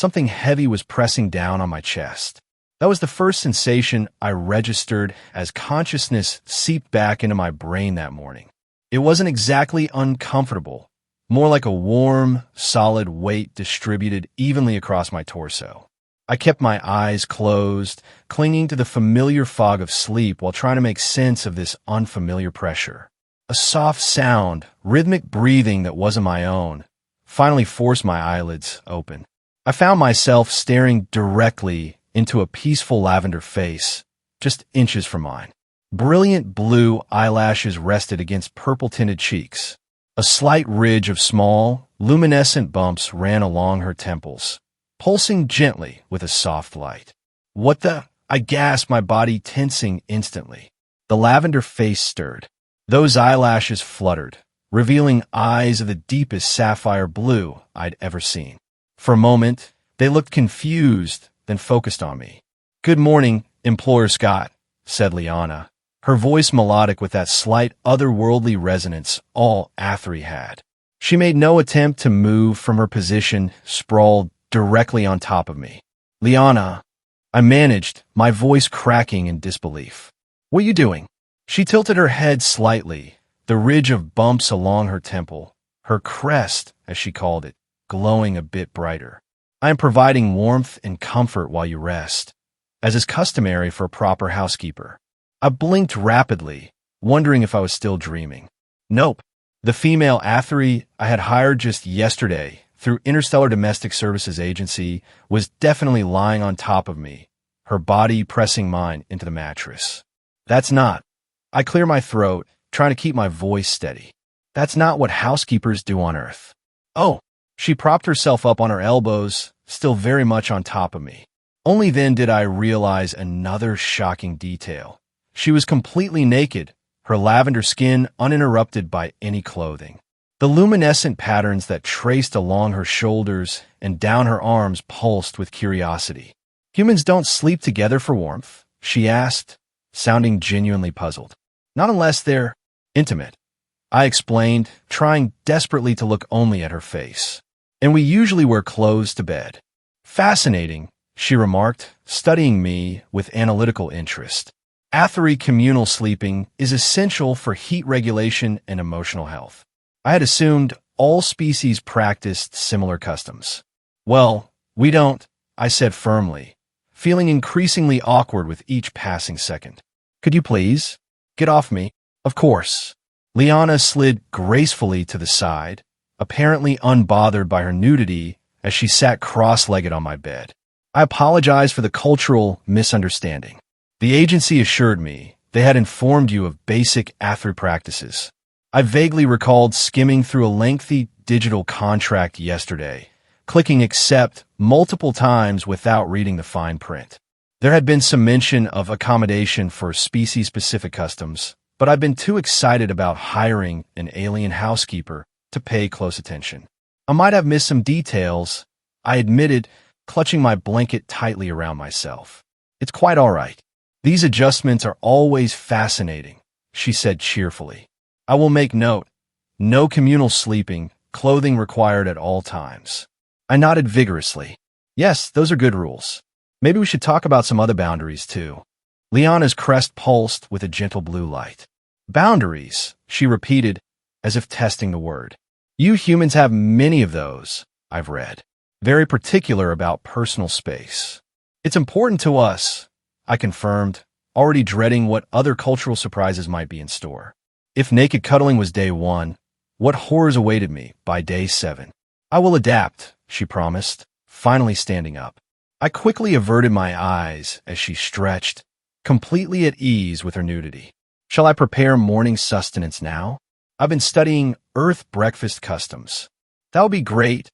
Something heavy was pressing down on my chest. That was the first sensation I registered as consciousness seeped back into my brain that morning. It wasn't exactly uncomfortable, more like a warm, solid weight distributed evenly across my torso. I kept my eyes closed, clinging to the familiar fog of sleep while trying to make sense of this unfamiliar pressure. A soft sound, rhythmic breathing that wasn't my own, finally forced my eyelids open. I found myself staring directly into a peaceful lavender face, just inches from mine. Brilliant blue eyelashes rested against purple-tinted cheeks. A slight ridge of small, luminescent bumps ran along her temples, pulsing gently with a soft light. What the? I gasped, my body tensing instantly. The lavender face stirred. Those eyelashes fluttered, revealing eyes of the deepest sapphire blue I'd ever seen. For a moment, they looked confused, then focused on me. "Good morning, Employer Scott," said Liana, her voice melodic with that slight otherworldly resonance all Athery had. She made no attempt to move from her position, sprawled directly on top of me. "Liana," I managed, my voice cracking in disbelief. "What are you doing?" She tilted her head slightly, the ridge of bumps along her temple, her crest, as she called it, glowing a bit brighter. "I am providing warmth and comfort while you rest, as is customary for a proper housekeeper." I blinked rapidly, wondering if I was still dreaming. Nope. The female Athery I had hired just yesterday through Interstellar Domestic Services Agency was definitely lying on top of me, her body pressing mine into the mattress. That's not. I clear my throat, trying to keep my voice steady. That's not what housekeepers do on Earth. Oh. She propped herself up on her elbows, still very much on top of me. Only then did I realize another shocking detail. She was completely naked, her lavender skin uninterrupted by any clothing. The luminescent patterns that traced along her shoulders and down her arms pulsed with curiosity. "Humans don't sleep together for warmth?" she asked, sounding genuinely puzzled. "Not unless they're intimate," I explained, trying desperately to look only at her face. "And we usually wear clothes to bed." "Fascinating," she remarked, studying me with analytical interest. "Athery communal sleeping is essential for heat regulation and emotional health. I had assumed all species practiced similar customs." "Well, we don't," I said firmly, feeling increasingly awkward with each passing second. "Could you please get off me?" "Of course." Liana slid gracefully to the side, apparently unbothered by her nudity as she sat cross-legged on my bed. "I apologize for the cultural misunderstanding. The agency assured me they had informed you of basic Athery practices." I vaguely recalled skimming through a lengthy digital contract yesterday, clicking accept multiple times without reading the fine print. There had been some mention of accommodation for species-specific customs, but I've been too excited about hiring an alien housekeeper to pay close attention. I might have missed some details, I admitted, clutching my blanket tightly around myself. "It's quite all right. These adjustments are always fascinating," she said cheerfully. "I will make note. No communal sleeping, clothing required at all times." I nodded vigorously. "Yes, those are good rules. Maybe we should talk about some other boundaries, too." Liana's crest pulsed with a gentle blue light. "Boundaries," she repeated, as if testing the word. "You humans have many of those, I've read. Very particular about personal space." "It's important to us," I confirmed, already dreading what other cultural surprises might be in store. If naked cuddling was day 1, what horrors awaited me by day 7? "I will adapt," she promised, finally standing up. I quickly averted my eyes as she stretched, completely at ease with her nudity. "Shall I prepare morning sustenance now? I've been studying Earth breakfast customs." "That would be great,"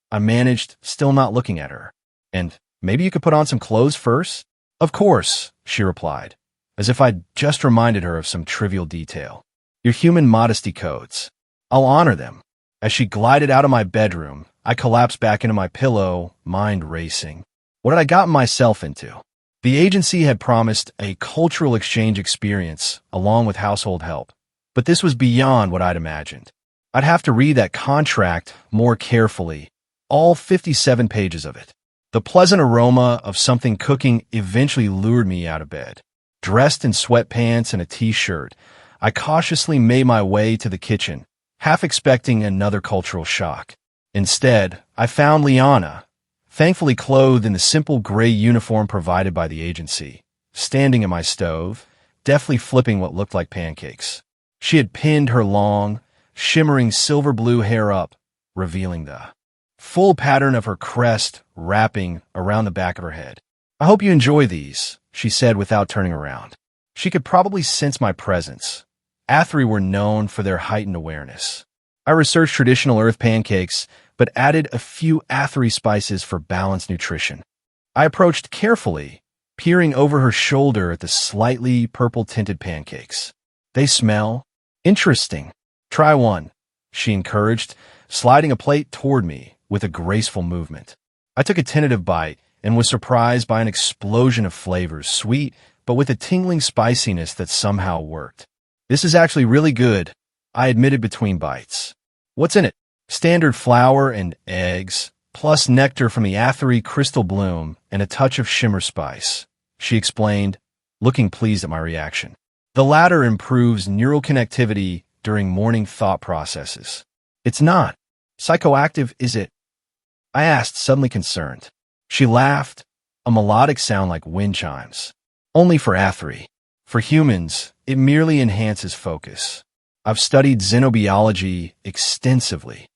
I managed, still not looking at her. "And maybe you could put on some clothes first?" "Of course," she replied, as if I'd just reminded her of some trivial detail. "Your human modesty codes. I'll honor them." As she glided out of my bedroom, I collapsed back into my pillow, mind racing. What had I gotten myself into? The agency had promised a cultural exchange experience along with household help, but this was beyond what I'd imagined. I'd have to read that contract more carefully, all 57 pages of it. The pleasant aroma of something cooking eventually lured me out of bed. Dressed in sweatpants and a t-shirt, I cautiously made my way to the kitchen, half expecting another cultural shock. Instead, I found Liana, thankfully clothed in the simple gray uniform provided by the agency, standing at my stove, deftly flipping what looked like pancakes. She had pinned her long, shimmering silver-blue hair up, revealing the full pattern of her crest wrapping around the back of her head. "I hope you enjoy these," she said without turning around. She could probably sense my presence. Athri were known for their heightened awareness. I researched traditional earth pancakes, but added a few Athri spices for balanced nutrition. I approached carefully, peering over her shoulder at the slightly purple-tinted pancakes. "They smell interesting. Try one," she encouraged, sliding a plate toward me with a graceful movement. I took a tentative bite and was surprised by an explosion of flavors, sweet, but with a tingling spiciness that somehow worked. "This is actually really good," I admitted between bites. "What's in it?" "Standard flour and eggs, plus nectar from the Athri crystal bloom and a touch of shimmer spice," she explained, looking pleased at my reaction. "The latter improves neural connectivity during morning thought processes." "It's not psychoactive, is it?" I asked, suddenly concerned. She laughed, a melodic sound like wind chimes. "Only for Athri. For humans, it merely enhances focus. I've studied xenobiology extensively."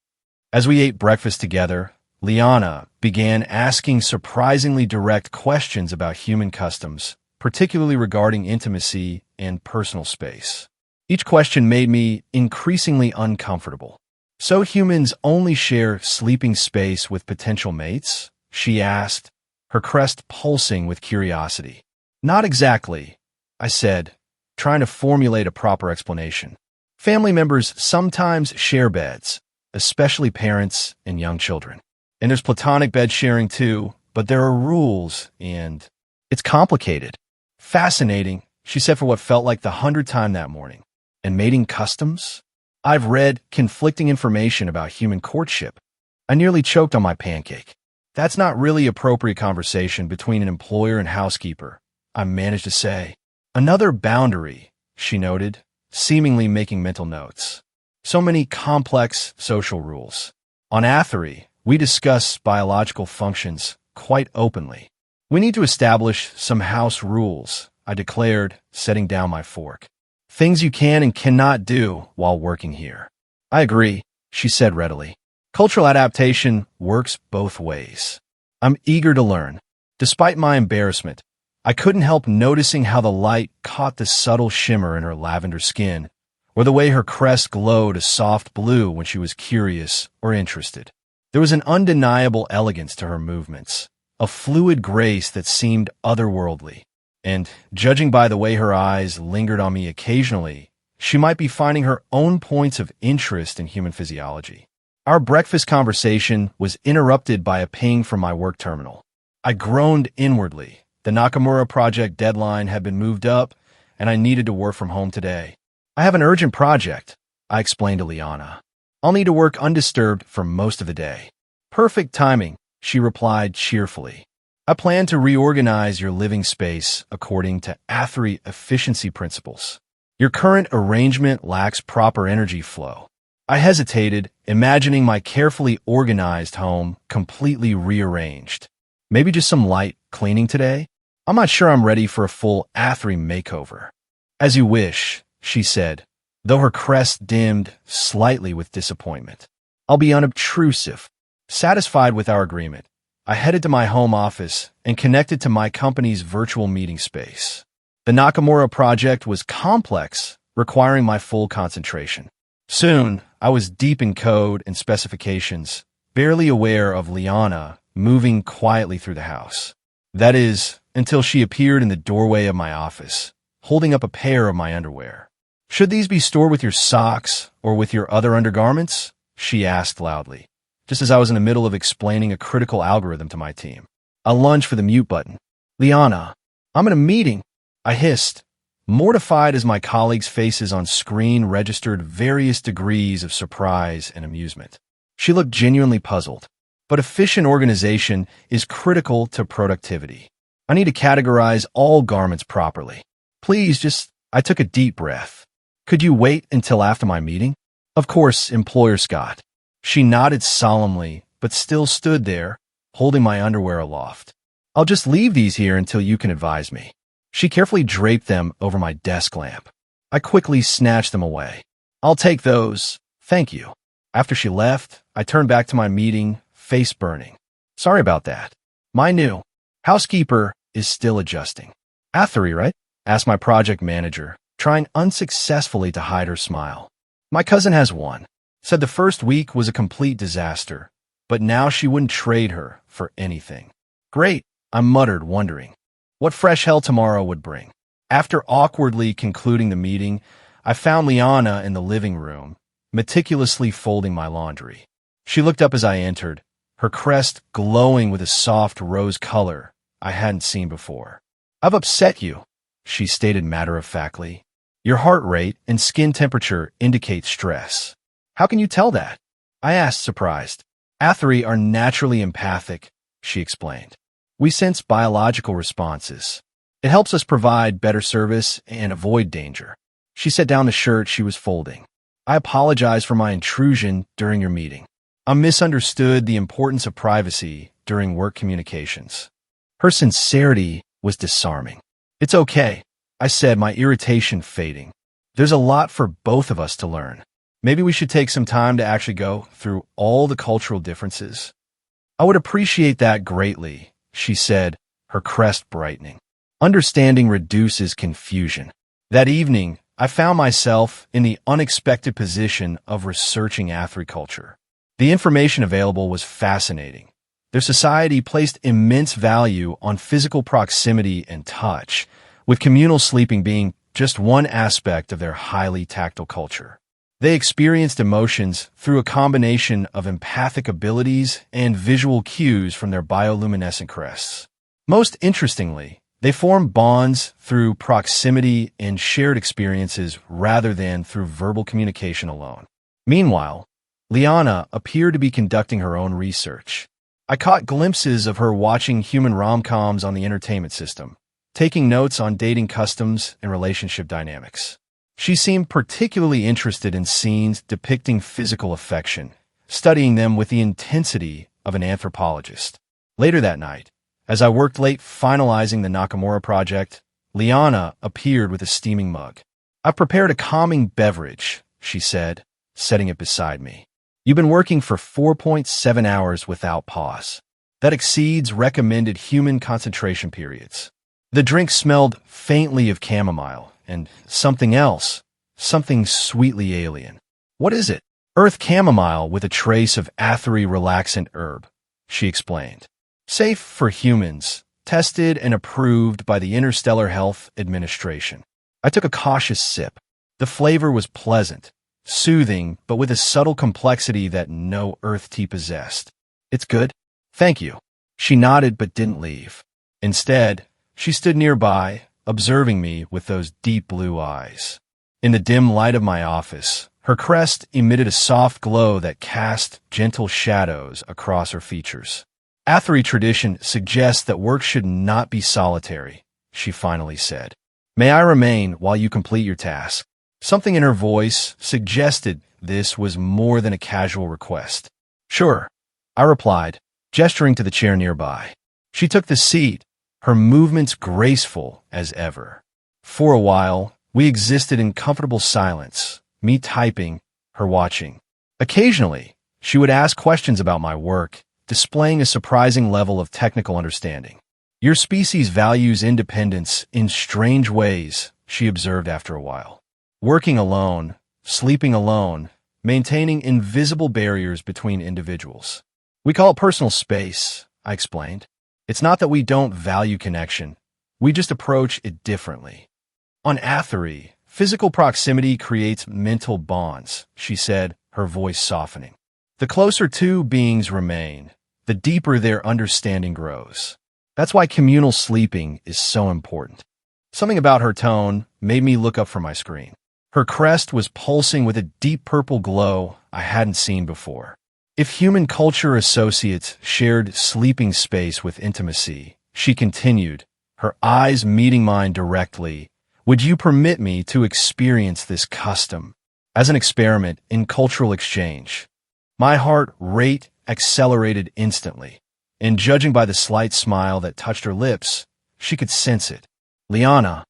As we ate breakfast together, Liana began asking surprisingly direct questions about human customs, particularly regarding intimacy and personal space. Each question made me increasingly uncomfortable. "So humans only share sleeping space with potential mates?" she asked, her crest pulsing with curiosity. "Not exactly," I said, trying to formulate a proper explanation. "Family members sometimes share beds, especially parents and young children. And there's platonic bed sharing too, but there are rules, and it's complicated." "Fascinating," she said for what felt like the 100th time that morning. "And mating customs? I've read conflicting information about human courtship." I nearly choked on my pancake. "That's not really appropriate conversation between an employer and housekeeper," I managed to say. "Another boundary," she noted, seemingly making mental notes. "So many complex social rules. On Athri, we discuss biological functions quite openly. We need to establish some house rules," I declared, setting down my fork. "Things you can and cannot do while working here." "I agree," she said readily. "Cultural adaptation works both ways." I'm eager to learn. Despite my embarrassment, I couldn't help noticing how the light caught the subtle shimmer in her lavender skin, or the way her crest glowed a soft blue when she was curious or interested. There was an undeniable elegance to her movements, a fluid grace that seemed otherworldly. And, judging by the way her eyes lingered on me occasionally, she might be finding her own points of interest in human physiology. Our breakfast conversation was interrupted by a ping from my work terminal. I groaned inwardly. The Nakamura project deadline had been moved up, and I needed to work from home today. "I have an urgent project," I explained to Liana. "I'll need to work undisturbed for most of the day." "Perfect timing," she replied cheerfully. "I plan to reorganize your living space according to Athri efficiency principles. Your current arrangement lacks proper energy flow." I hesitated, imagining my carefully organized home completely rearranged. "Maybe just some light cleaning today? I'm not sure I'm ready for a full Athri makeover." "As you wish," she said, though her crest dimmed slightly with disappointment. "I'll be unobtrusive." Satisfied with our agreement, I headed to my home office and connected to my company's virtual meeting space. The Nakamura project was complex, requiring my full concentration. Soon, I was deep in code and specifications, barely aware of Liana moving quietly through the house. That is, until she appeared in the doorway of my office, holding up a pair of my underwear. "Should these be stored with your socks or with your other undergarments?" she asked loudly, just as I was in the middle of explaining a critical algorithm to my team. I lunged for the mute button. "Liana, I'm in a meeting," I hissed, mortified as my colleagues' faces on screen registered various degrees of surprise and amusement. She looked genuinely puzzled. but efficient organization is critical to productivity. I need to categorize all garments properly. Please just, I took a deep breath. Could you wait until after my meeting? Of course, Employer Scott. She nodded solemnly, but still stood there, holding my underwear aloft. I'll just leave these here until you can advise me. She carefully draped them over my desk lamp. I quickly snatched them away. I'll take those, thank you. After she left, I turned back to my meeting, face burning. Sorry about that. My new housekeeper is still adjusting. Athery, right? Asked my project manager, trying unsuccessfully to hide her smile. My cousin has one. Said the first week was a complete disaster, but now she wouldn't trade her for anything. Great, I muttered, wondering what fresh hell tomorrow would bring. After awkwardly concluding the meeting, I found Liana in the living room, meticulously folding my laundry. She looked up as I entered, her crest glowing with a soft rose color I hadn't seen before. I've upset you, she stated matter-of-factly. Your heart rate and skin temperature indicate stress. How can you tell that? I asked, surprised. Athery are naturally empathic, she explained. We sense biological responses. It helps us provide better service and avoid danger. She set down the shirt she was folding. I apologize for my intrusion during your meeting. I misunderstood the importance of privacy during work communications. Her sincerity was disarming. It's okay, I said, my irritation fading. There's a lot for both of us to learn. Maybe we should take some time to actually go through all the cultural differences. I would appreciate that greatly, she said, her crest brightening. Understanding reduces confusion. That evening, I found myself in the unexpected position of researching Athery culture. The information available was fascinating. Their society placed immense value on physical proximity and touch, with communal sleeping being just one aspect of their highly tactile culture. They experienced emotions through a combination of empathic abilities and visual cues from their bioluminescent crests. Most interestingly, they formed bonds through proximity and shared experiences rather than through verbal communication alone. Meanwhile, Liana appeared to be conducting her own research. I caught glimpses of her watching human rom-coms on the entertainment system, taking notes on dating customs and relationship dynamics. She seemed particularly interested in scenes depicting physical affection, studying them with the intensity of an anthropologist. Later that night, as I worked late finalizing the Nakamura project, Liana appeared with a steaming mug. I've prepared a calming beverage, she said, setting it beside me. You've been working for 4.7 hours without pause. That exceeds recommended human concentration periods. The drink smelled faintly of chamomile and something else, something sweetly alien. What is it? Earth chamomile with a trace of Athery relaxant herb, she explained. Safe for humans, tested and approved by the Interstellar Health Administration. I took a cautious sip. The flavor was pleasant, soothing, but with a subtle complexity that no Earth tea possessed. It's good? Thank you. She nodded but didn't leave. Instead, she stood nearby, observing me with those deep blue eyes. In the dim light of my office, her crest emitted a soft glow that cast gentle shadows across her features. Athery tradition suggests that work should not be solitary, she finally said. May I remain while you complete your task? Something in her voice suggested this was more than a casual request. Sure, I replied, gesturing to the chair nearby. She took the seat, her movements graceful as ever. For a while, we existed in comfortable silence, me typing, her watching. Occasionally, she would ask questions about my work, displaying a surprising level of technical understanding. Your species values independence in strange ways, she observed after a while. Working alone, sleeping alone, maintaining invisible barriers between individuals. We call it personal space, I explained. It's not that we don't value connection. We just approach it differently. On Athery, physical proximity creates mental bonds, she said, her voice softening. The closer two beings remain, the deeper their understanding grows. That's why communal sleeping is so important. Something about her tone made me look up from my screen. Her crest was pulsing with a deep purple glow I hadn't seen before. If human culture associates shared sleeping space with intimacy, she continued, her eyes meeting mine directly, would you permit me to experience this custom as an experiment in cultural exchange? My heart rate accelerated instantly, and judging by the slight smile that touched her lips, she could sense it. Liana,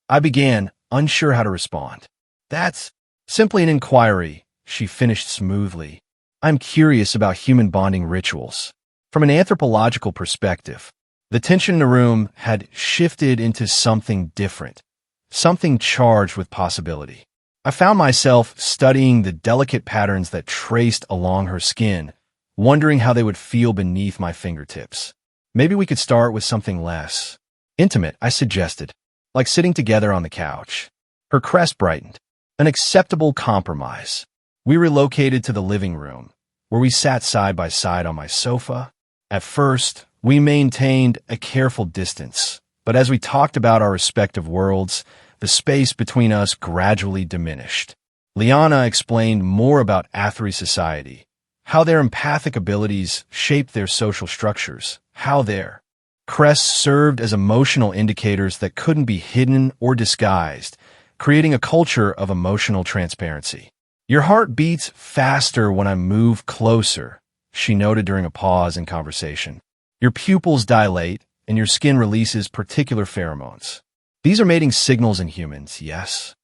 I began, unsure how to respond. That's simply an inquiry, she finished smoothly. I'm curious about human bonding rituals. From an anthropological perspective, the tension in the room had shifted into something different, something charged with possibility. I found myself studying the delicate patterns that traced along her skin, wondering how they would feel beneath my fingertips. Maybe we could start with something less intimate, I suggested, like sitting together on the couch. Her crest brightened. An acceptable compromise. We relocated to the living room, where we sat side by side on my sofa. At first, we maintained a careful distance, but as we talked about our respective worlds, the space between us gradually diminished. Liana explained more about Athri society, how their empathic abilities shaped their social structures, how their crests served as emotional indicators that couldn't be hidden or disguised, creating a culture of emotional transparency. Your heart beats faster when I move closer, she noted during a pause in conversation. Your pupils dilate, and your skin releases particular pheromones. These are mating signals in humans, yes.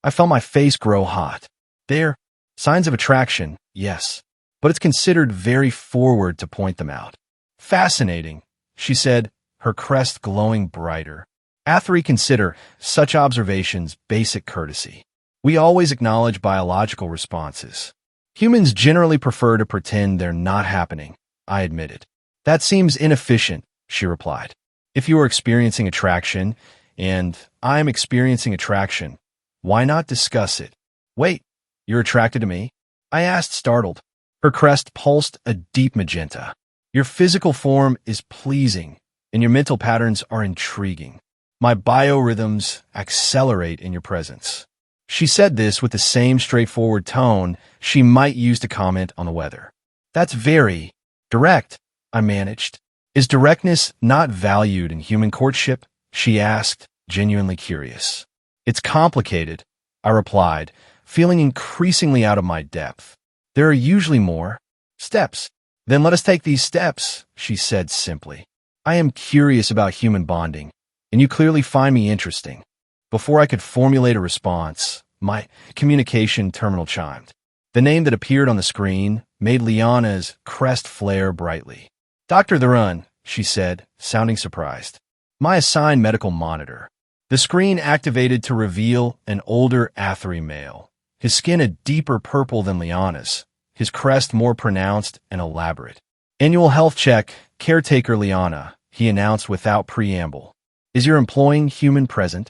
I felt my face grow hot. They're signs of attraction, yes, but it's considered very forward to point them out. Fascinating, she said, her crest glowing brighter. Athri consider such observations basic courtesy. We always acknowledge biological responses. Humans generally prefer to pretend they're not happening, I admitted. That seems inefficient, she replied. If you are experiencing attraction, and I'm experiencing attraction, why not discuss it? Wait, you're attracted to me? I asked, startled. Her crest pulsed a deep magenta. Your physical form is pleasing, and your mental patterns are intriguing. My biorhythms accelerate in your presence. She said this with the same straightforward tone she might use to comment on the weather. That's very direct, I managed. Is directness not valued in human courtship? She asked, genuinely curious. It's complicated, I replied, feeling increasingly out of my depth. There are usually more steps. Then let us take these steps, she said simply. I am curious about human bonding, and you clearly find me interesting. Before I could formulate a response, my communication terminal chimed. The name that appeared on the screen made Liana's crest flare brightly. Dr. Tharun, she said, sounding surprised. My assigned medical monitor. The screen activated to reveal an older Athri male, his skin a deeper purple than Liana's, his crest more pronounced and elaborate. Annual health check, caretaker Liana, he announced without preamble. Is your employing human present?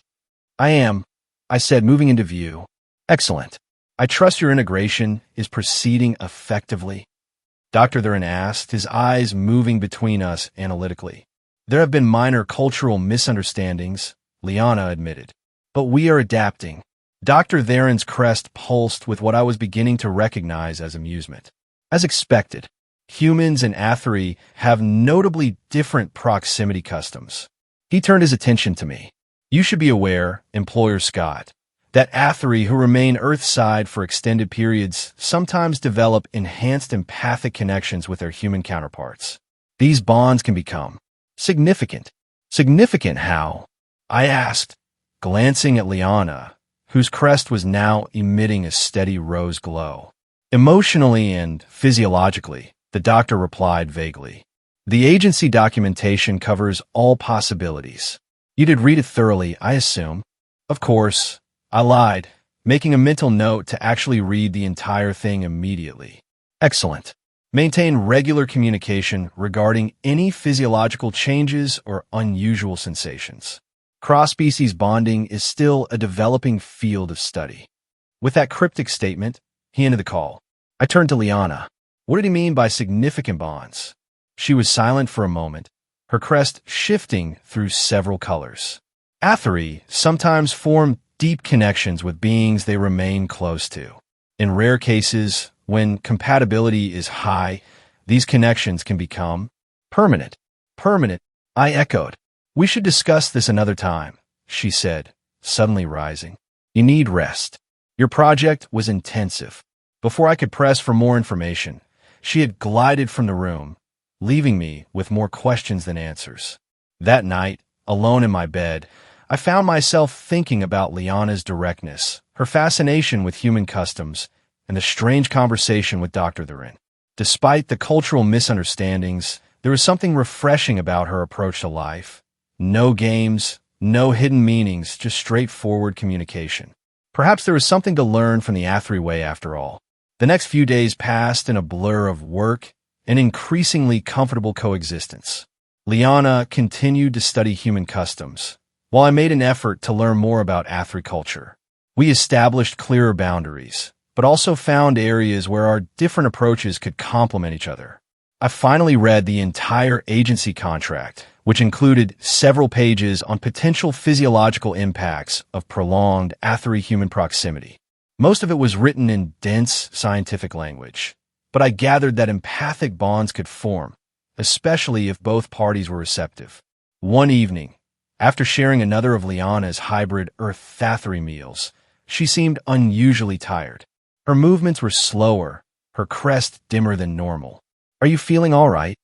I am, I said, moving into view. Excellent. I trust your integration is proceeding effectively. Dr. Thurin asked, his eyes moving between us analytically. There have been minor cultural misunderstandings, Liana admitted. But we are adapting. Dr. Theron's crest pulsed with what I was beginning to recognize as amusement. As expected, humans and Athri have notably different proximity customs. He turned his attention to me. You should be aware, Employer Scott, that Athri who remain Earthside for extended periods sometimes develop enhanced empathic connections with their human counterparts. These bonds can become significant. Significant how? I asked, glancing at Liana, whose crest was now emitting a steady rose glow. Emotionally and physiologically, the doctor replied vaguely. The agency documentation covers all possibilities. You did read it thoroughly, I assume. Of course, I lied, making a mental note to actually read the entire thing immediately. Excellent. Maintain regular communication regarding any physiological changes or unusual sensations. Cross-species bonding is still a developing field of study. With that cryptic statement, he ended the call. I turned to Liana. What did he mean by significant bonds? She was silent for a moment, her crest shifting through several colors. Athri sometimes form deep connections with beings they remain close to. In rare cases, When compatibility is high, these connections can become permanent. Permanent, I echoed. We should discuss this another time, she said, suddenly rising. You need rest. Your project was intensive. Before I could press for more information, she had glided from the room, leaving me with more questions than answers. That night, alone in my bed, I found myself thinking about Liana's directness, her fascination with human customs, and the strange conversation with Dr. Therin. Despite the cultural misunderstandings, there was something refreshing about her approach to life. No games, no hidden meanings, just straightforward communication. Perhaps there was something to learn from the Athri way after all. The next few days passed in a blur of work and increasingly comfortable coexistence. Liana continued to study human customs, while I made an effort to learn more about Athri culture. We established clearer boundaries, but also found areas where our different approaches could complement each other. I finally read the entire agency contract, which included several pages on potential physiological impacts of prolonged Athri-human proximity. Most of it was written in dense scientific language, but I gathered that empathic bonds could form, especially if both parties were receptive. One evening, after sharing another of Liana's hybrid Earth-Athri meals, she seemed unusually tired. Her movements were slower, her crest dimmer than normal. Are you feeling all right?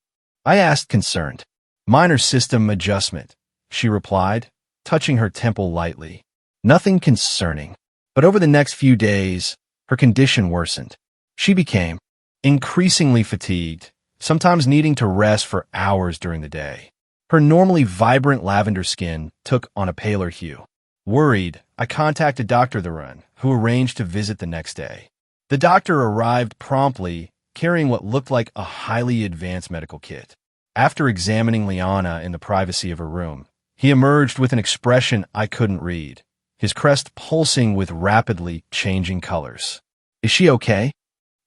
I asked, concerned. Minor system adjustment, she replied, touching her temple lightly. Nothing concerning. But over the next few days, her condition worsened. She became increasingly fatigued, sometimes needing to rest for hours during the day. Her normally vibrant lavender skin took on a paler hue. Worried, I contacted Dr. Therin, who arranged to visit the next day. The doctor arrived promptly, carrying what looked like a highly advanced medical kit. After examining Liana in the privacy of her room, he emerged with an expression I couldn't read, his crest pulsing with rapidly changing colors. Is she okay?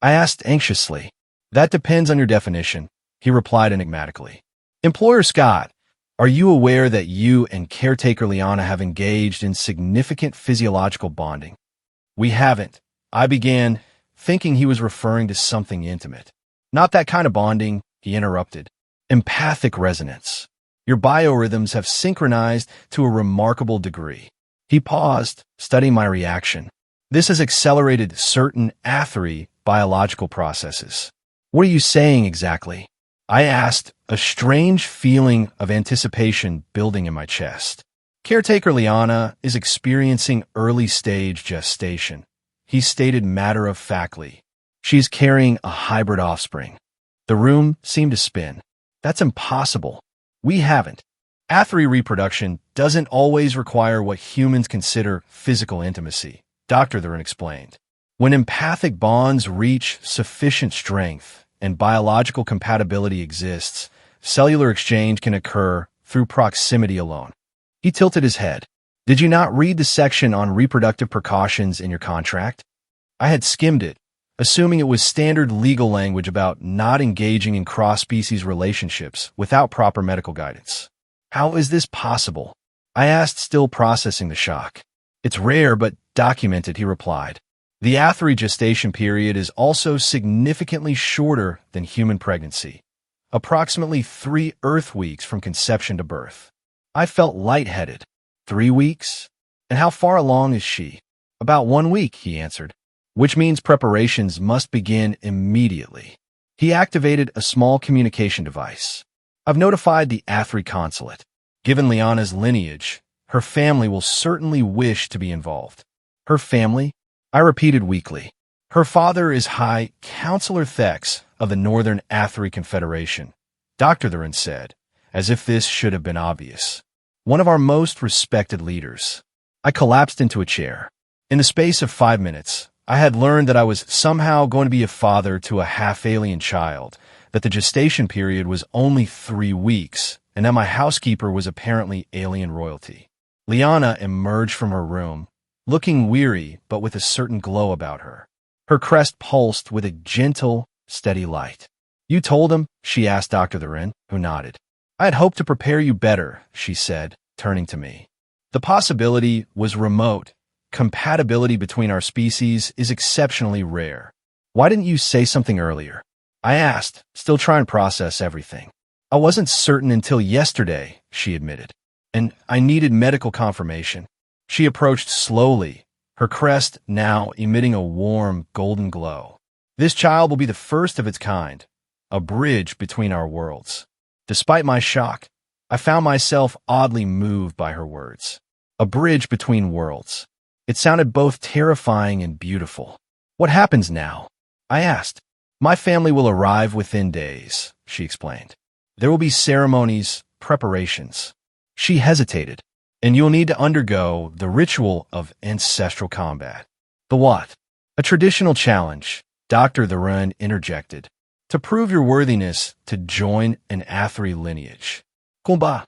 I asked anxiously. That depends on your definition, he replied enigmatically. Employer Scott, are you aware that you and caretaker Liana have engaged in significant physiological bonding? We haven't. I began, thinking he was referring to something intimate. Not that kind of bonding, he interrupted. Empathic resonance. Your biorhythms have synchronized to a remarkable degree. He paused, studying my reaction. This has accelerated certain Athri biological processes. What are you saying exactly? I asked, a strange feeling of anticipation building in my chest. Caretaker Liana is experiencing early-stage gestation, he stated matter-of-factly. She's carrying a hybrid offspring. The room seemed to spin. That's impossible. We haven't. Athri reproduction doesn't always require what humans consider physical intimacy, Dr. Therin explained. When empathic bonds reach sufficient strength and biological compatibility exists, cellular exchange can occur through proximity alone. He tilted his head. Did you not read the section on reproductive precautions in your contract? I had skimmed it, assuming it was standard legal language about not engaging in cross-species relationships without proper medical guidance. How is this possible? I asked, still processing the shock. It's rare but documented, he replied. The Athri gestation period is also significantly shorter than human pregnancy, approximately 3 Earth weeks from conception to birth. I felt lightheaded. 3 weeks? And how far along is she? About 1 week, he answered, which means preparations must begin immediately. He activated a small communication device. I've notified the Athri consulate. Given Liana's lineage, her family will certainly wish to be involved. Her family? I repeated weakly. Her father is High Counselor Thex of the Northern Athri Confederation, Dr. Therin said, as if this should have been obvious. One of our most respected leaders. I collapsed into a chair. In the space of 5 minutes, I had learned that I was somehow going to be a father to a half-alien child, that the gestation period was only 3 weeks, and that my housekeeper was apparently alien royalty. Liana emerged from her room, looking weary but with a certain glow about her. Her crest pulsed with a gentle, steady light. You told him? She asked Dr. Therin, who nodded. I had hoped to prepare you better, she said, turning to me. The possibility was remote. Compatibility between our species is exceptionally rare. Why didn't you say something earlier? I asked, still trying to process everything. I wasn't certain until yesterday, she admitted, and I needed medical confirmation. She approached slowly, her crest now emitting a warm, golden glow. This child will be the first of its kind, a bridge between our worlds. Despite my shock, I found myself oddly moved by her words. A bridge between worlds. It sounded both terrifying and beautiful. What happens now? I asked. My family will arrive within days, she explained. There will be ceremonies, preparations. She hesitated. And you'll need to undergo the ritual of ancestral combat. The what? A traditional challenge, Dr. Theron interjected, to prove your worthiness to join an Athri lineage. Combat,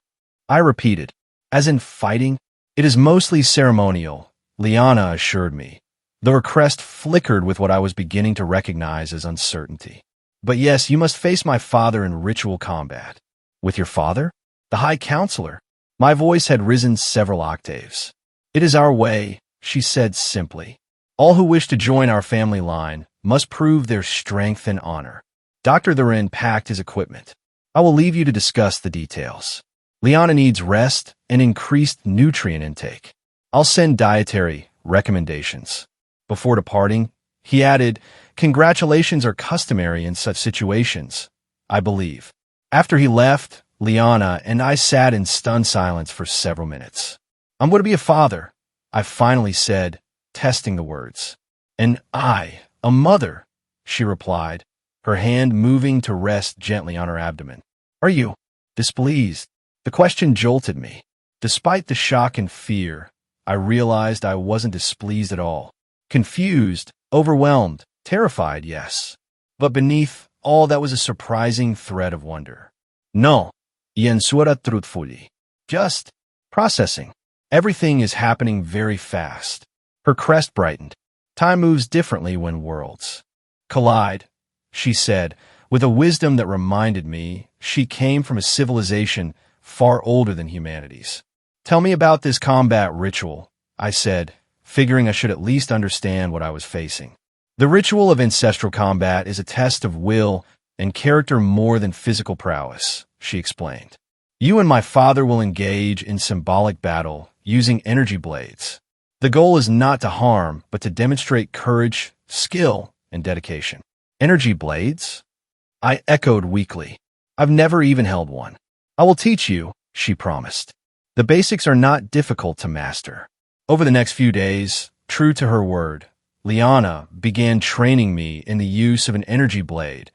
I repeated. As in fighting? It is mostly ceremonial, Liana assured me, though her crest flickered with what I was beginning to recognize as uncertainty. But yes, you must face my father in ritual combat. With your father? The High Counselor? My voice had risen several octaves. It is our way, she said simply. All who wish to join our family line must prove their strength and honor. Dr. Theron packed his equipment. I will leave you to discuss the details. Liana needs rest and increased nutrient intake. I'll send dietary recommendations. Before departing, he added, congratulations are customary in such situations, I believe. After he left, Liana and I sat in stunned silence for several minutes. I'm going to be a father, I finally said, testing the words. And I, a mother, she replied, her hand moving to rest gently on her abdomen. Are you displeased? The question jolted me. Despite the shock and fear, I realized I wasn't displeased at all. Confused, overwhelmed, terrified, yes. But beneath all that was a surprising thread of wonder. No. Yensura truthfully. Just processing. Everything is happening very fast. Her crest brightened. Time moves differently when worlds collide, she said, with a wisdom that reminded me she came from a civilization far older than humanity's. Tell me about this combat ritual, I said, figuring I should at least understand what I was facing. The ritual of ancestral combat is a test of will and character more than physical prowess, she explained. You and my father will engage in symbolic battle using energy blades. The goal is not to harm, but to demonstrate courage, skill, and dedication. Energy blades? I echoed weakly. I've never even held one. I will teach you, she promised. The basics are not difficult to master. Over the next few days, true to her word, Liana began training me in the use of an energy blade,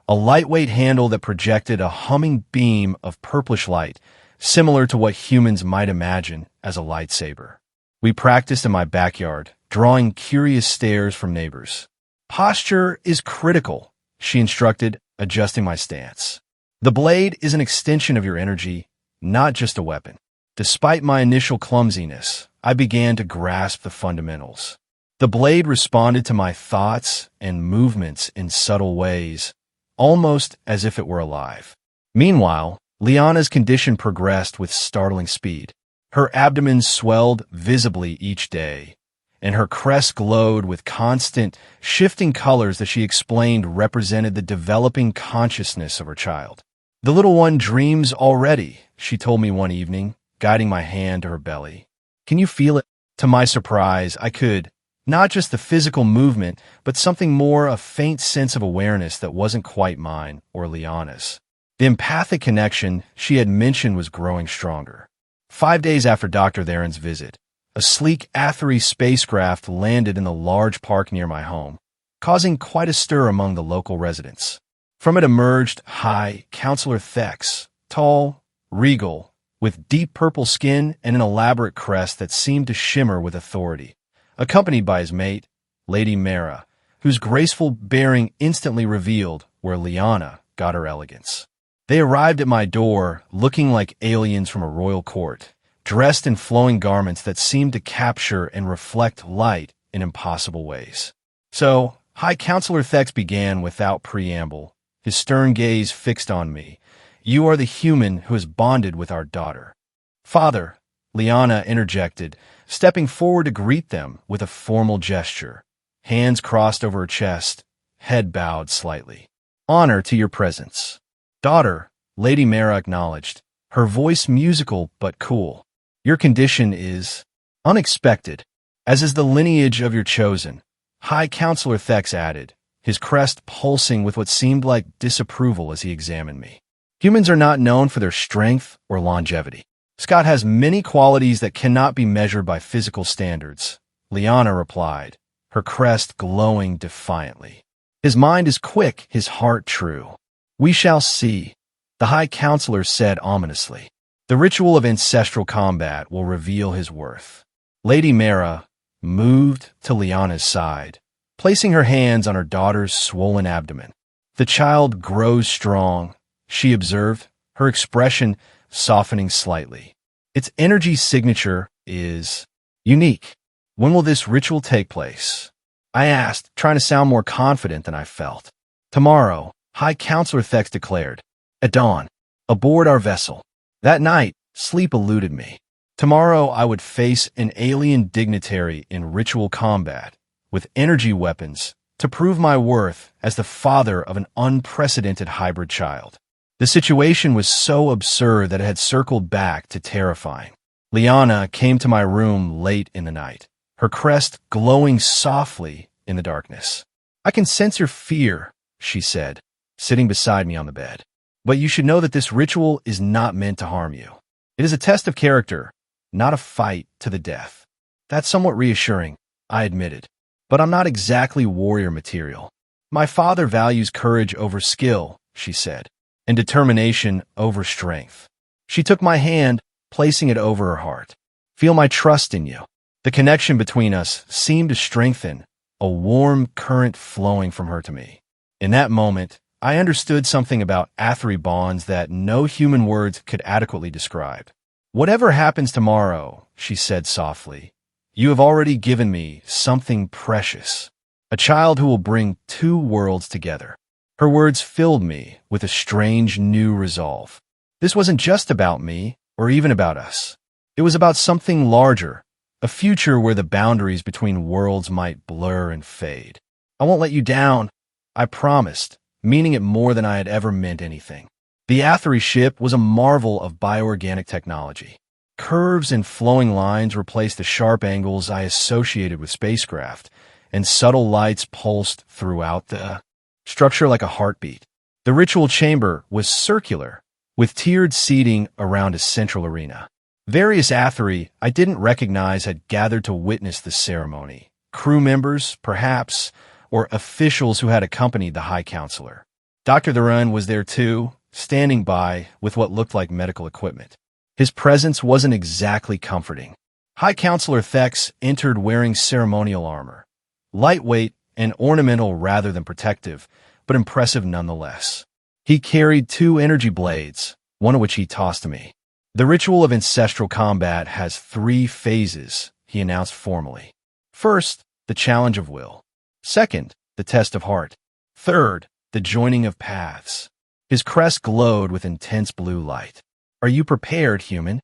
a lightweight handle that projected a humming beam of purplish light, similar to what humans might imagine as a lightsaber. We practiced in my backyard, drawing curious stares from neighbors. Posture is critical, she instructed, adjusting my stance. The blade is an extension of your energy, not just a weapon. Despite my initial clumsiness, I began to grasp the fundamentals. The blade responded to my thoughts and movements in subtle ways, almost as if it were alive. Meanwhile, Liana's condition progressed with startling speed. Her abdomen swelled visibly each day, and her crest glowed with constant, shifting colors that she explained represented the developing consciousness of her child. The little one dreams already, she told me one evening, guiding my hand to her belly. Can you feel it? To my surprise, I could. Not just the physical movement, but something more, a faint sense of awareness that wasn't quite mine or Liana's. The empathic connection she had mentioned was growing stronger. 5 days after Dr. Theron's visit, a sleek Athari spacecraft landed in the large park near my home, causing quite a stir among the local residents. From it emerged High Counselor Thex, tall, regal, with deep purple skin and an elaborate crest that seemed to shimmer with authority, accompanied by his mate, Lady Mara, whose graceful bearing instantly revealed where Liana got her elegance. They arrived at my door looking like aliens from a royal court, dressed in flowing garments that seemed to capture and reflect light in impossible ways. So, High Counselor Thex began without preamble, his stern gaze fixed on me. You are the human who has bonded with our daughter. Father, Liana interjected, stepping forward to greet them with a formal gesture, hands crossed over her chest, head bowed slightly. "Honor to your presence." "Daughter," Lady Mara acknowledged, her voice musical but cool. "Your condition is unexpected, as is the lineage of your chosen," High Counselor Thex added, his crest pulsing with what seemed like disapproval as he examined me. "Humans are not known for their strength or longevity. Scott has many qualities that cannot be measured by physical standards," Liana replied, her crest glowing defiantly. "His mind is quick, his heart true." "We shall see," the High Counselor said ominously. "The ritual of ancestral combat will reveal his worth." Lady Mara moved to Liana's side, placing her hands on her daughter's swollen abdomen. "The child grows strong," she observed, her expression softening slightly. "Its energy signature is unique. When will this ritual take place?" I asked, trying to sound more confident than I felt. "Tomorrow," High Counselor Thex declared, "at dawn, aboard our vessel." That night, sleep eluded me. Tomorrow I would face an alien dignitary in ritual combat, with energy weapons, to prove my worth as the father of an unprecedented hybrid child. The situation was so absurd that it had circled back to terrifying. Liana came to my room late in the night, her crest glowing softly in the darkness. "I can sense your fear," she said, sitting beside me on the bed. "But you should know that this ritual is not meant to harm you. It is a test of character, not a fight to the death." "That's somewhat reassuring," I admitted. "But I'm not exactly warrior material." "My father values courage over skill," she said, "and determination over strength." She took my hand, placing it over her heart. "Feel my trust in you." The connection between us seemed to strengthen, a warm current flowing from her to me. In that moment, I understood something about Athery bonds that no human words could adequately describe. "Whatever happens tomorrow," she said softly, "you have already given me something precious, a child who will bring two worlds together." Her words filled me with a strange new resolve. This wasn't just about me, or even about us. It was about something larger, a future where the boundaries between worlds might blur and fade. "I won't let you down," I promised, meaning it more than I had ever meant anything. The Athery ship was a marvel of bioorganic technology. Curves and flowing lines replaced the sharp angles I associated with spacecraft, and subtle lights pulsed throughout the structure like a heartbeat. The ritual chamber was circular, with tiered seating around a central arena. Various Athery I didn't recognize had gathered to witness the ceremony. Crew members, perhaps, or officials who had accompanied the High Counselor. Dr. Thurin was there too, standing by with what looked like medical equipment. His presence wasn't exactly comforting. High Counselor Thex entered wearing ceremonial armor. Lightweight and ornamental rather than protective, but impressive nonetheless. He carried two energy blades, one of which he tossed to me. "The ritual of ancestral combat has 3 phases," he announced formally. "First, the challenge of will. Second, the test of heart. Third, the joining of paths." His crest glowed with intense blue light. "Are you prepared, human?"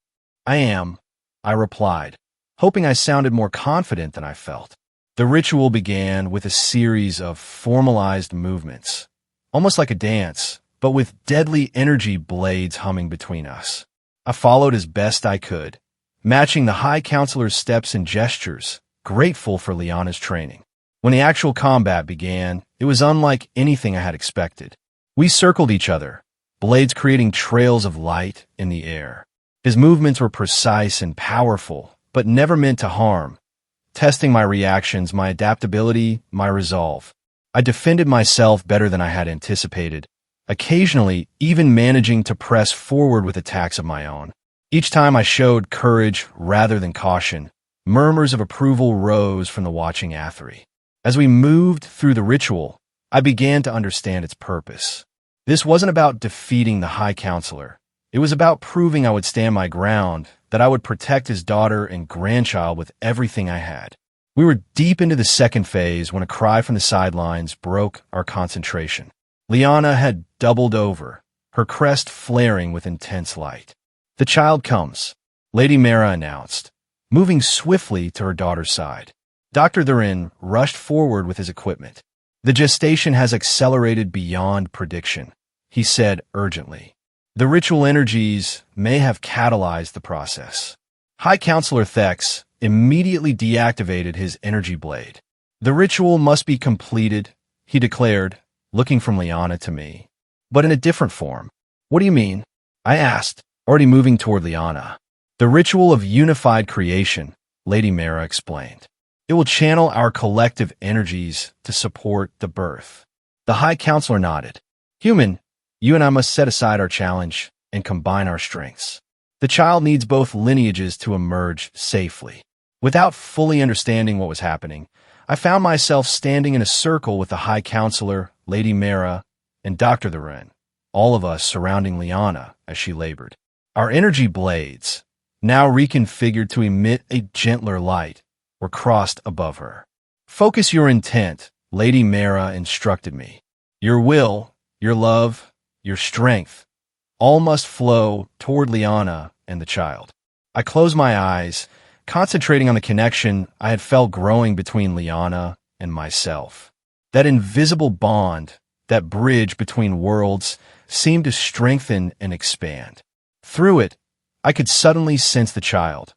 "I am," I replied, hoping I sounded more confident than I felt. The ritual began with a series of formalized movements, almost like a dance, but with deadly energy blades humming between us. I followed as best I could, matching the High Counselor's steps and gestures, grateful for Liana's training. When the actual combat began, it was unlike anything I had expected. We circled each other, blades creating trails of light in the air. His movements were precise and powerful, but never meant to harm, testing my reactions, my adaptability, my resolve. I defended myself better than I had anticipated, occasionally even managing to press forward with attacks of my own. Each time I showed courage rather than caution, murmurs of approval rose from the watching Athery. As we moved through the ritual, I began to understand its purpose. This wasn't about defeating the High Counselor. It was about proving I would stand my ground, that I would protect his daughter and grandchild with everything I had. We were deep into the second phase when a cry from the sidelines broke our concentration. Liana had doubled over, her crest flaring with intense light. "The child comes," Lady Mara announced, moving swiftly to her daughter's side. Dr. Thurin rushed forward with his equipment. The gestation has accelerated beyond prediction, he said urgently. The ritual energies may have catalyzed the process. High Counselor Thex immediately deactivated his energy blade. The ritual must be completed, he declared, looking from Liana to me. But in a different form. What do you mean? I asked, already moving toward Liana. The ritual of unified creation, Lady Mara explained. It will channel our collective energies to support the birth. The High Counselor nodded. Human, you and I must set aside our challenge and combine our strengths. The child needs both lineages to emerge safely. Without fully understanding what was happening, I found myself standing in a circle with the High Counselor, Lady Mara, and Dr. Theron, all of us surrounding Liana as she labored. Our energy blades, now reconfigured to emit a gentler light, were crossed above her. Focus your intent, Lady Mara instructed me. Your will, your love, your strength, all must flow toward Liana and the child. I closed my eyes, concentrating on the connection I had felt growing between Liana and myself. That invisible bond, that bridge between worlds, seemed to strengthen and expand. Through it, I could suddenly sense the child,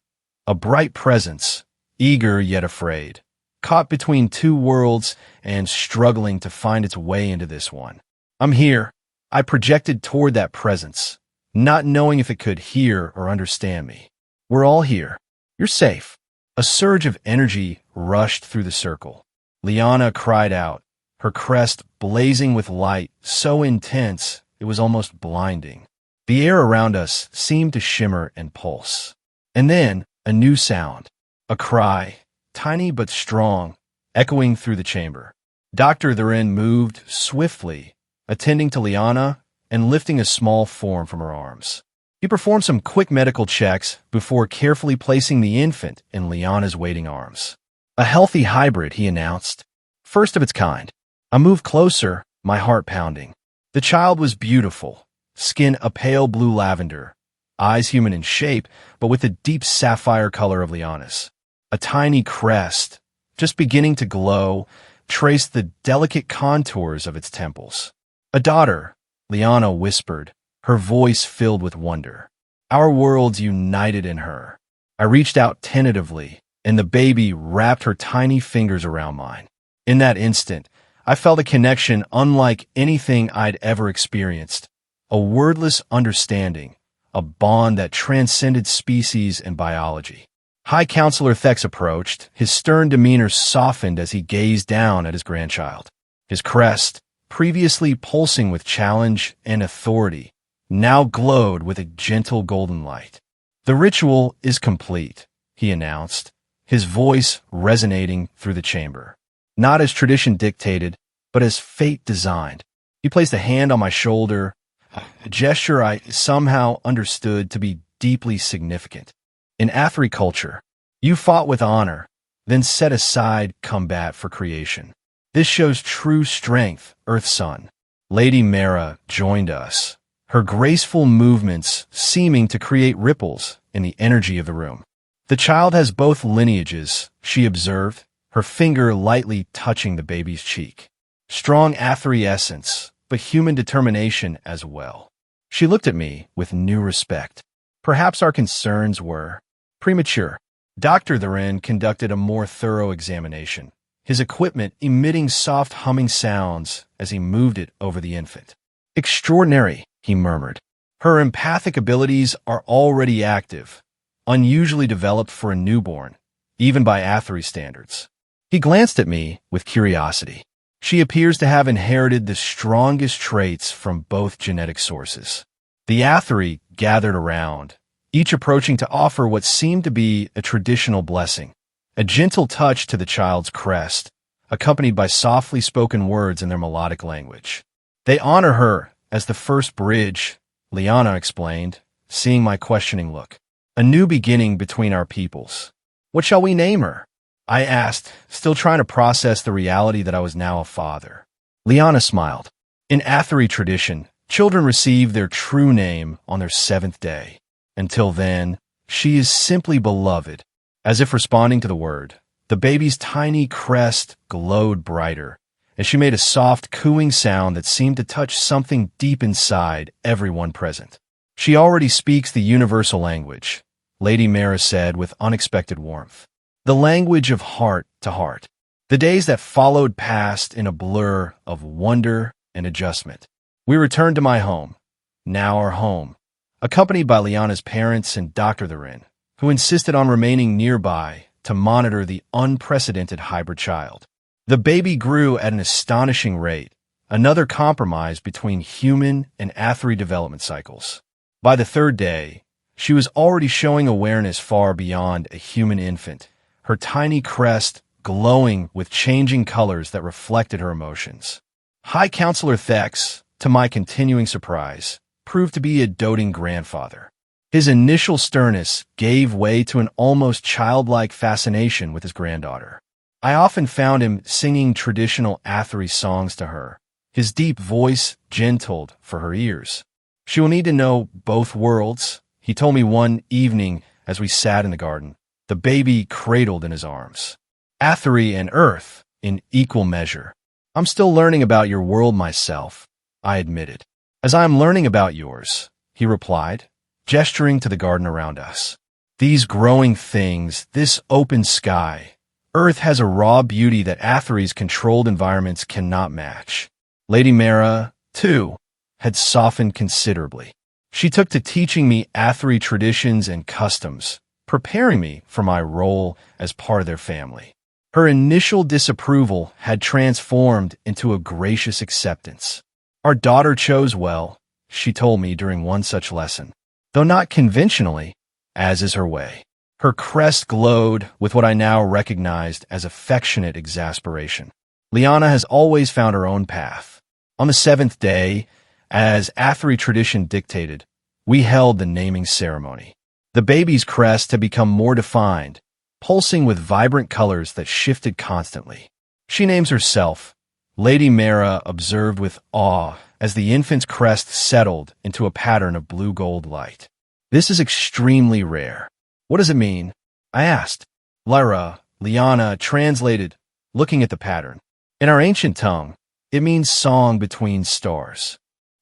a bright presence, eager yet afraid, caught between two worlds and struggling to find its way into this one. I'm here. I projected toward that presence, not knowing if it could hear or understand me. We're all here. You're safe. A surge of energy rushed through the circle. Liana cried out, her crest blazing with light so intense it was almost blinding. The air around us seemed to shimmer and pulse. And then a new sound, a cry, tiny but strong, echoing through the chamber. Dr. Theron moved swiftly, attending to Liana and lifting a small form from her arms. He performed some quick medical checks before carefully placing the infant in Liana's waiting arms. A healthy hybrid, he announced. First of its kind. I moved closer, my heart pounding. The child was beautiful, skin a pale blue lavender, eyes human in shape, but with the deep sapphire color of Liana's. A tiny crest, just beginning to glow, traced the delicate contours of its temples. A daughter, Liana whispered, her voice filled with wonder. Our worlds united in her. I reached out tentatively, and the baby wrapped her tiny fingers around mine. In that instant, I felt a connection unlike anything I'd ever experienced, a wordless understanding, a bond that transcended species and biology. High Counselor Thex approached, his stern demeanor softened as he gazed down at his grandchild. His crest, previously pulsing with challenge and authority, now glowed with a gentle golden light. The ritual is complete, he announced, his voice resonating through the chamber. Not as tradition dictated, but as fate designed. He placed a hand on my shoulder, a gesture I somehow understood to be deeply significant. In Athri culture, you fought with honor, then set aside combat for creation. This shows true strength, Earth Son. Lady Mara joined us, her graceful movements seeming to create ripples in the energy of the room. The child has both lineages, she observed, her finger lightly touching the baby's cheek. Strong Athri essence, but human determination as well. She looked at me with new respect. Perhaps our concerns were premature. Dr. Theron conducted a more thorough examination, his equipment emitting soft humming sounds as he moved it over the infant. Extraordinary, he murmured. Her empathic abilities are already active, unusually developed for a newborn, even by Athri standards. He glanced at me with curiosity. She appears to have inherited the strongest traits from both genetic sources. The Athri gathered around, each approaching to offer what seemed to be a traditional blessing, a gentle touch to the child's crest, accompanied by softly spoken words in their melodic language. They honor her as the first bridge, Liana explained, seeing my questioning look. A new beginning between our peoples. What shall we name her? I asked, still trying to process the reality that I was now a father. Liana smiled. In Athari tradition, children receive their true name on their 7th day. Until then, she is simply beloved. As if responding to the word, the baby's tiny crest glowed brighter, and she made a soft, cooing sound that seemed to touch something deep inside everyone present. "She already speaks the universal language," Lady Mara said with unexpected warmth. "The language of heart to heart." The days that followed passed in a blur of wonder and adjustment. We returned to my home, now our home, accompanied by Liana's parents and Dr. Therin, who insisted on remaining nearby to monitor the unprecedented hybrid child. The baby grew at an astonishing rate, another compromise between human and Athri development cycles. By the third day, she was already showing awareness far beyond a human infant, her tiny crest glowing with changing colors that reflected her emotions. High Counselor Thex, to my continuing surprise, proved to be a doting grandfather. His initial sternness gave way to an almost childlike fascination with his granddaughter. I often found him singing traditional Athri songs to her, his deep voice gentled for her ears. "She will need to know both worlds," he told me one evening as we sat in the garden, the baby cradled in his arms. "Athri and Earth in equal measure. I'm still learning about your world myself," I admitted. "As I am learning about yours," he replied, gesturing to the garden around us. "These growing things, this open sky, Earth has a raw beauty that Athri's controlled environments cannot match." Lady Mara, too, had softened considerably. She took to teaching me Athri traditions and customs, preparing me for my role as part of their family. Her initial disapproval had transformed into a gracious acceptance. "Our daughter chose well," she told me during one such lesson, "though not conventionally, as is her way." Her crest glowed with what I now recognized as affectionate exasperation. Liana has always found her own path. On the seventh day, as Athri tradition dictated, we held the naming ceremony. The baby's crest had become more defined, pulsing with vibrant colors that shifted constantly. "She names herself," Lady Mara observed with awe as the infant's crest settled into a pattern of blue-gold light. "This is extremely rare." "What does it mean?" I asked. Liana translated, looking at the pattern. "In our ancient tongue, it means song between stars."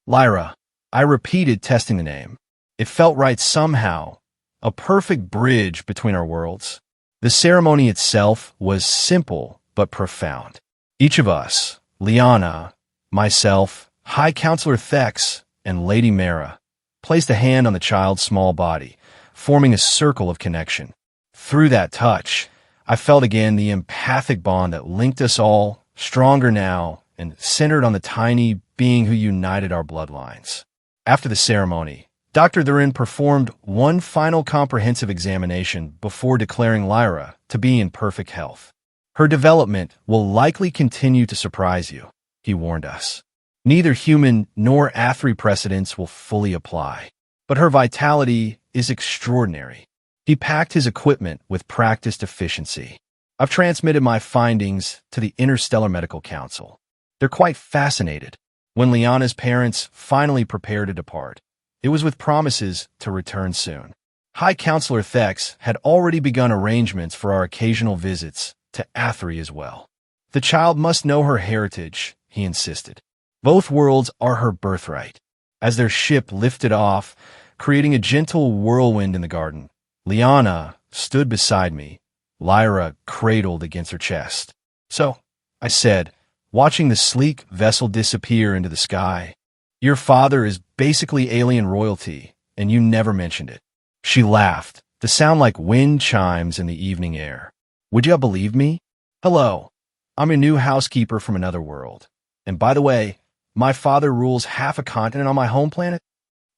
"Lyra," I repeated, testing the name. It felt right somehow, a perfect bridge between our worlds. The ceremony itself was simple but profound. Each of us, Liana, myself, High Counselor Thex, and Lady Mara, placed a hand on the child's small body, forming a circle of connection. Through that touch, I felt again the empathic bond that linked us all, stronger now and centered on the tiny being who united our bloodlines. After the ceremony, Dr. Therin performed one final comprehensive examination before declaring Lyra to be in perfect health. "Her development will likely continue to surprise you," he warned us. "Neither human nor Athri precedents will fully apply, but her vitality is extraordinary." He packed his equipment with practiced efficiency. "I've transmitted my findings to the Interstellar Medical Council. They're quite fascinated." When Liana's parents finally prepared to depart, it was with promises to return soon. High Counselor Thex had already begun arrangements for our occasional visits to Athri as well. "The child must know her heritage," he insisted. "Both worlds are her birthright." As their ship lifted off, creating a gentle whirlwind in the garden, Liana stood beside me, Lyra cradled against her chest. "So," I said, watching the sleek vessel disappear into the sky, "your father is basically alien royalty, and you never mentioned it." She laughed, to sound like wind chimes in the evening air. "Would you have believed me? Hello, I'm a new housekeeper from another world. And by the way, my father rules half a continent on my home planet."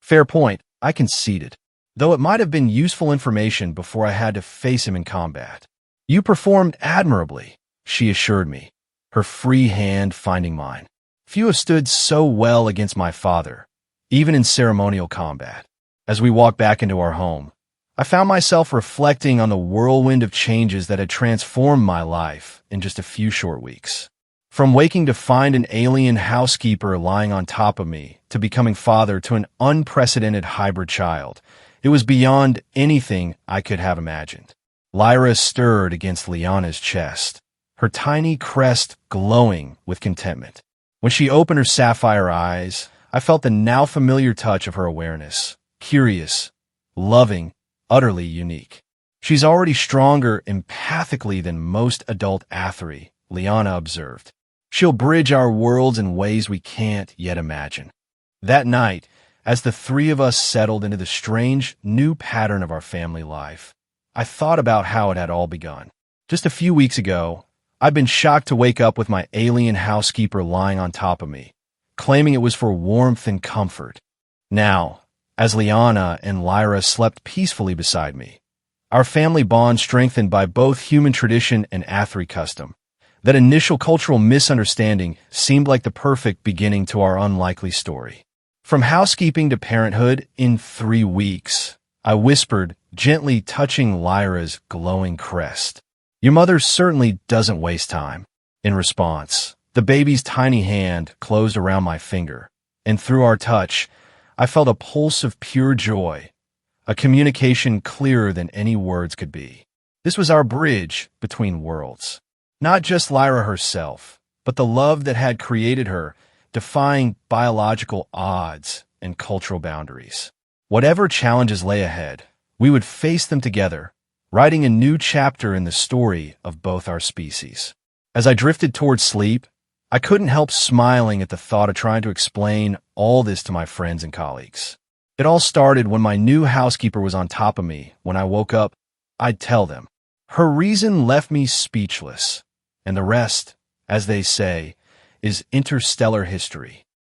"Fair point," I conceded, though it might have been useful information before I had to face him in combat. "You performed admirably," she assured me, her free hand finding mine. "Few have stood so well against my father, even in ceremonial combat." As we walked back into our home, I found myself reflecting on the whirlwind of changes that had transformed my life in just a few short weeks. From waking to find an alien housekeeper lying on top of me to becoming father to an unprecedented hybrid child, it was beyond anything I could have imagined. Lyra stirred against Liana's chest, her tiny crest glowing with contentment. When she opened her sapphire eyes, I felt the now familiar touch of her awareness. Curious, loving, utterly unique. She's already stronger empathically than most adult Athery, Liana observed. She'll bridge our worlds in ways we can't yet imagine. That night, as the three of us settled into the strange, new pattern of our family life, I thought about how it had all begun. Just a few weeks ago, I'd been shocked to wake up with my alien housekeeper lying on top of me, claiming it was for warmth and comfort. Now, as Liana and Lyra slept peacefully beside me, our family bond strengthened by both human tradition and Athery custom. That initial cultural misunderstanding seemed like the perfect beginning to our unlikely story. From housekeeping to parenthood in 3 weeks, I whispered, gently touching Lyra's glowing crest. Your mother certainly doesn't waste time. In response, the baby's tiny hand closed around my finger, and through our touch, I felt a pulse of pure joy, a communication clearer than any words could be. This was our bridge between worlds. Not just Lyra herself, but the love that had created her, defying biological odds and cultural boundaries. Whatever challenges lay ahead, we would face them together, writing a new chapter in the story of both our species. As I drifted towards sleep, I couldn't help smiling at the thought of trying to explain all this to my friends and colleagues. It all started when my new housekeeper was on top of me. When I woke up, I'd tell them. Her reason left me speechless, and the rest, as they say, is interstellar history.